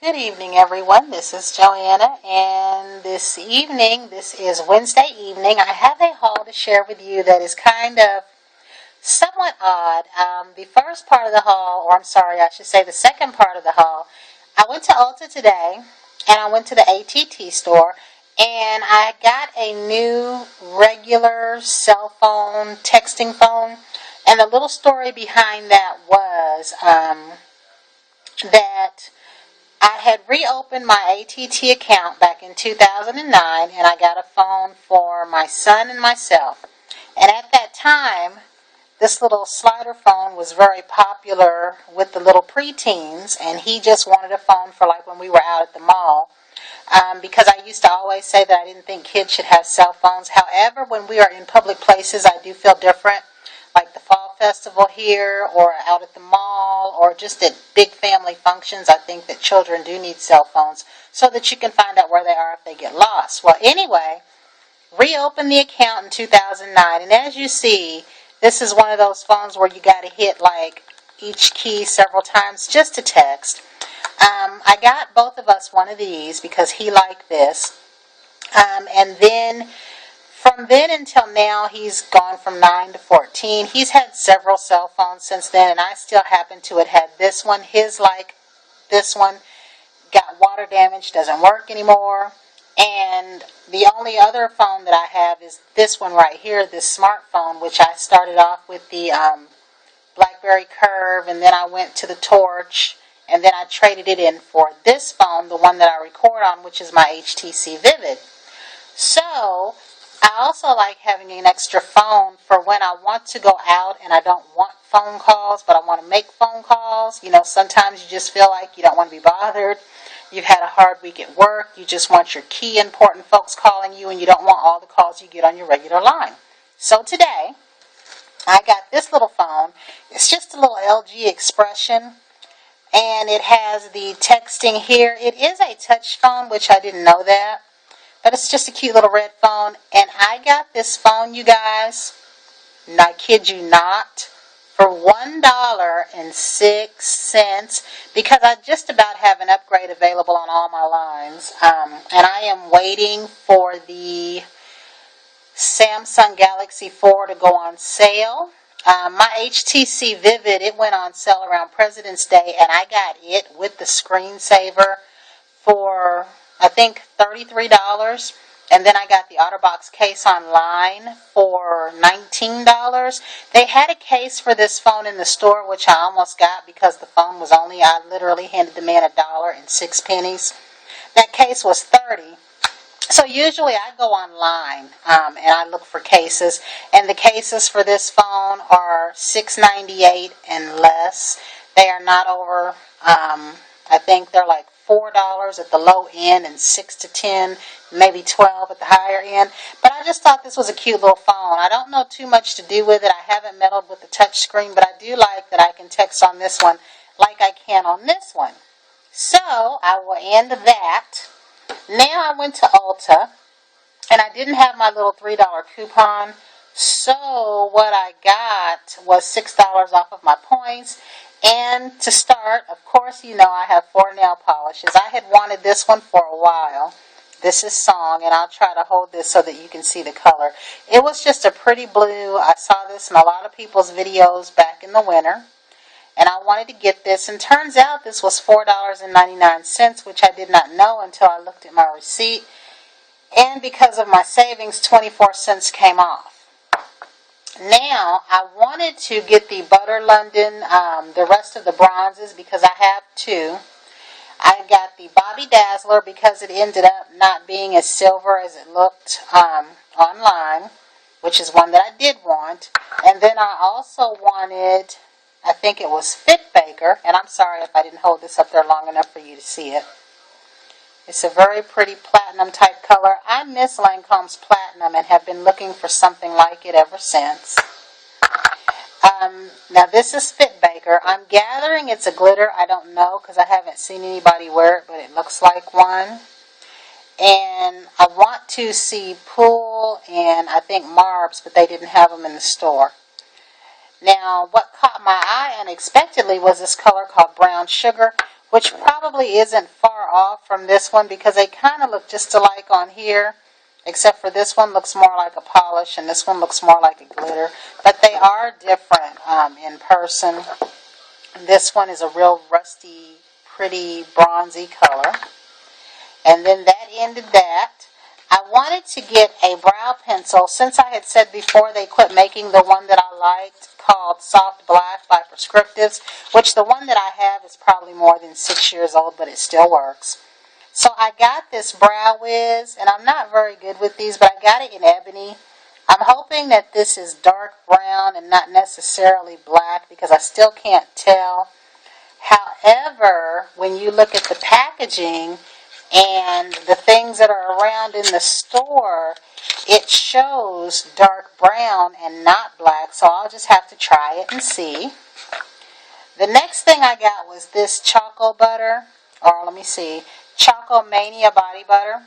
Good evening, everyone. This is Joanna, and this is Wednesday evening, I have a haul to share with you that is kind of somewhat odd. The first part of the haul, or I'm sorry, I should say the second part of the haul, I went to Ulta today, and I went to the AT&T store, and I got a new regular cell phone, texting phone, and the little story behind that was that I had reopened my AT&T account back in 2009, and I got a phone for my son and myself. And at that time, this little slider phone was very popular with the little preteens, and he just wanted a phone for like when we were out at the mall. Because I used to always say that I didn't think kids should have cell phones. However, when we are in public places, I do feel different. Like the fall festival here, or out at the mall, or just at big family functions, I think that children do need cell phones so that you can find out where they are if they get lost. Well, anyway, reopened the account in 2009, and as you see, this is one of those phones where you got to hit like each key several times just to text. I got both of us one of these because he liked this, and then from then until now, he's gone from 9 to 14. He's had several cell phones since then, and I still happen to have had this one. His, like this one, got water damage, doesn't work anymore. And the only other phone that I have is this one right here, this smartphone, which I started off with the BlackBerry Curve, and then I went to the Torch, and then I traded it in for this phone, the one that I record on, which is my HTC Vivid. So I also like having an extra phone for when I want to go out and I don't want phone calls, but I want to make phone calls. You know, sometimes you just feel like you don't want to be bothered. You've had a hard week at work. You just want your key important folks calling you, and you don't want all the calls you get on your regular line. So today, I got this little phone. It's just a little LG Expression, and it has the texting here. It is a touch phone, which I didn't know that. But it's just a cute little red phone. And I got this phone, you guys, and I kid you not, for $1.06 because I just about have an upgrade available on all my lines. And I am waiting for the Samsung Galaxy 4 to go on sale. My HTC Vivid, it went on sale around President's Day, and I got it with the screensaver for, I think, $33, and then I got the OtterBox case online for $19. They had a case for this phone in the store, which I almost got because the phone was only, I literally handed the man $1.06. That case was $30. So usually I go online and I look for cases, and the cases for this phone are $6.98 and less. They are not over, I think they're like $4 at the low end and $6 to $10, maybe $12 at the higher end. But I just thought this was a cute little phone. I don't know too much to do with it. I haven't meddled with the touch screen, but I do like that I can text on this one like I can on this one. So I will end that. Now I went to Ulta, and I didn't have my little $3 coupon. So what I got was $6 off of my points. And to start, of course, you know I have 4 nail polishes. I had wanted this one for a while. This is Song, and I'll try to hold this so that you can see the color. It was just a pretty blue. I saw this in a lot of people's videos back in the winter, and I wanted to get this. And turns out this was $4.99, which I did not know until I looked at my receipt. And because of my savings, 24 cents came off. Now, I wanted to get the Butter London, the rest of the bronzes, because I have 2. I got the Bobby Dazzler because it ended up not being as silver as it looked online, which is one that I did want. And then I also wanted, I think it was Fit Baker, and I'm sorry if I didn't hold this up there long enough for you to see it. It's a very pretty platinum type color. I miss Lancome's platinum and have been looking for something like it ever since. Now this is Fit Baker. I'm gathering it's a glitter. I don't know because I haven't seen anybody wear it, but it looks like one. And I want to see Pool and I think Marbs, but they didn't have them in the store. Now what caught my eye unexpectedly was this color called Brown Sugar, which probably isn't far off from this one because they kind of look just alike on here, except for this one looks more like a polish and this one looks more like a glitter. But they are different in person. This one is a real rusty, pretty, bronzy color. And then that ended that. I wanted to get a brow pencil. Since I had said before they quit making the one that I liked called Soft Black by Prescriptives, which the one that I have is probably more than 6 years old, but it still works. So I got this Brow Wiz, and I'm not very good with these, but I got it in ebony. I'm hoping that this is dark brown and not necessarily black because I still can't tell. However, when you look at the packaging and the things that are around in the store, it shows dark brown and not black, so I'll just have to try it and see. The next thing I got was this Choco Butter, or let me see, Choco Mania Body Butter.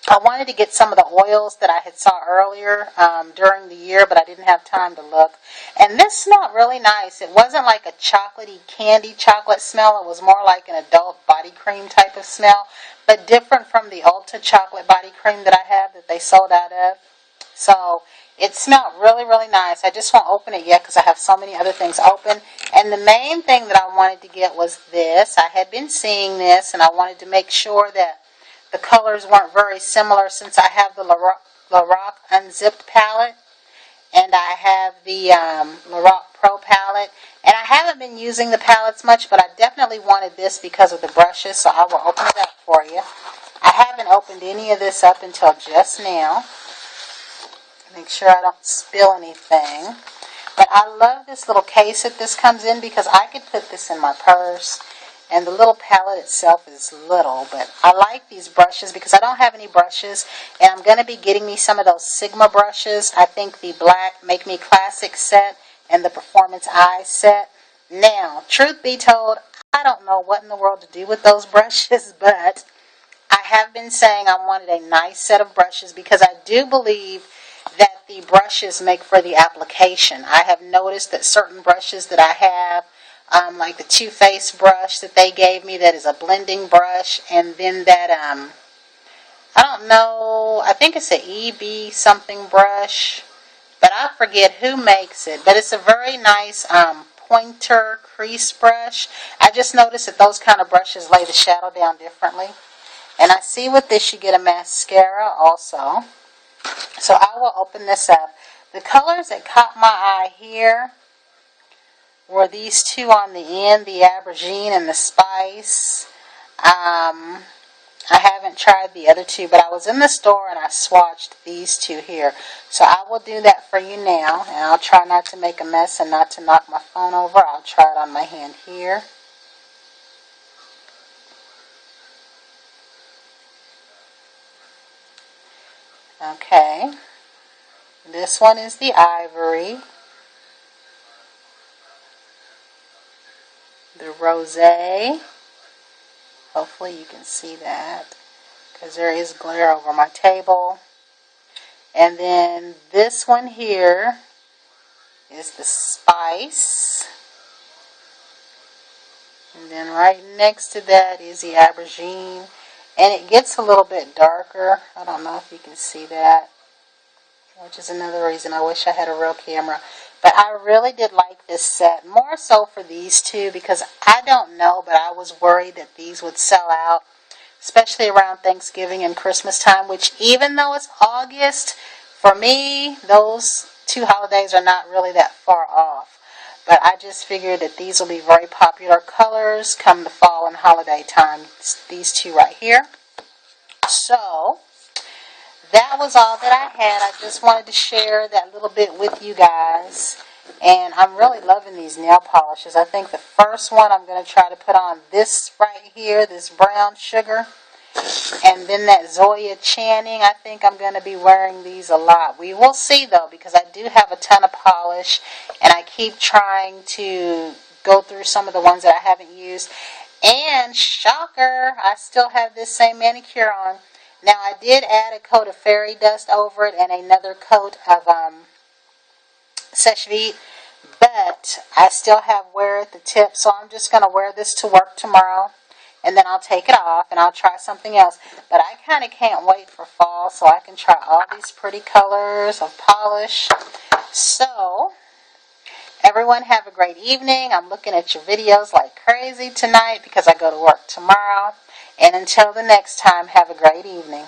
I wanted to get some of the oils that I had saw earlier during the year, but I didn't have time to look. And this smelled really nice. It wasn't like a chocolatey candy chocolate smell. It was more like an adult body cream type of smell, but different from the Ulta chocolate body cream that I have that they sold out of. So it smelled really, really nice. I just won't open it yet because I have so many other things open. And the main thing that I wanted to get was this. I had been seeing this, and I wanted to make sure that the colors weren't very similar since I have the Lorac Unzipped palette and I have the Lorac Pro palette. And I haven't been using the palettes much, but I definitely wanted this because of the brushes, so I will open it up for you. I haven't opened any of this up until just now. Make sure I don't spill anything. But I love this little case that this comes in because I could put this in my purse. And the little palette itself is little, but I like these brushes because I don't have any brushes, and I'm going to be getting me some of those Sigma brushes. I think the Black Make Me Classic set and the Performance Eyes set. Now, truth be told, I don't know what in the world to do with those brushes, but I have been saying I wanted a nice set of brushes because I do believe that the brushes make for the application. I have noticed that certain brushes that I have, like the Too Faced brush that they gave me that is a blending brush, and then that, I don't know, I think it's an EB something brush, but I forget who makes it, but it's a very nice pointer crease brush. I just noticed that those kind of brushes lay the shadow down differently. And I see with this you get a mascara also. So I will open this up. The colors that caught my eye here were these two on the end, the Aubergine and the Spice. I haven't tried the other two, but I was in the store and I swatched these two here. So I will do that for you now, and I'll try not to make a mess and not to knock my phone over. I'll try it on my hand here. Okay. This one is the Ivory. The Rosé. Hopefully you can see that because there is glare over my table. And then this one here is the Spice. And then right next to that is the Aubergine. And it gets a little bit darker. I don't know if you can see that, which is another reason I wish I had a real camera. But I really did like this set, more so for these two, because I don't know, but I was worried that these would sell out, especially around Thanksgiving and Christmas time, which even though it's August, for me, those two holidays are not really that far off. But I just figured that these will be very popular colors come the fall and holiday time. It's these two right here. So that was all that I had. I just wanted to share that little bit with you guys. And I'm really loving these nail polishes. I think the first one I'm going to try to put on this right here, this brown sugar. And then that Zoya Channing, I think I'm going to be wearing these a lot. We will see though, because I do have a ton of polish. And I keep trying to go through some of the ones that I haven't used. And shocker, I still have this same manicure on. Now, I did add a coat of fairy dust over it and another coat of Sèche Vite, but I still have wear at the tip, so I'm just going to wear this to work tomorrow. and then I'll take it off and I'll try something else. But I kind of can't wait for fall so I can try all these pretty colors of polish. So, everyone have a great evening. I'm looking at your videos like crazy tonight because I go to work tomorrow. And until the next time, have a great evening.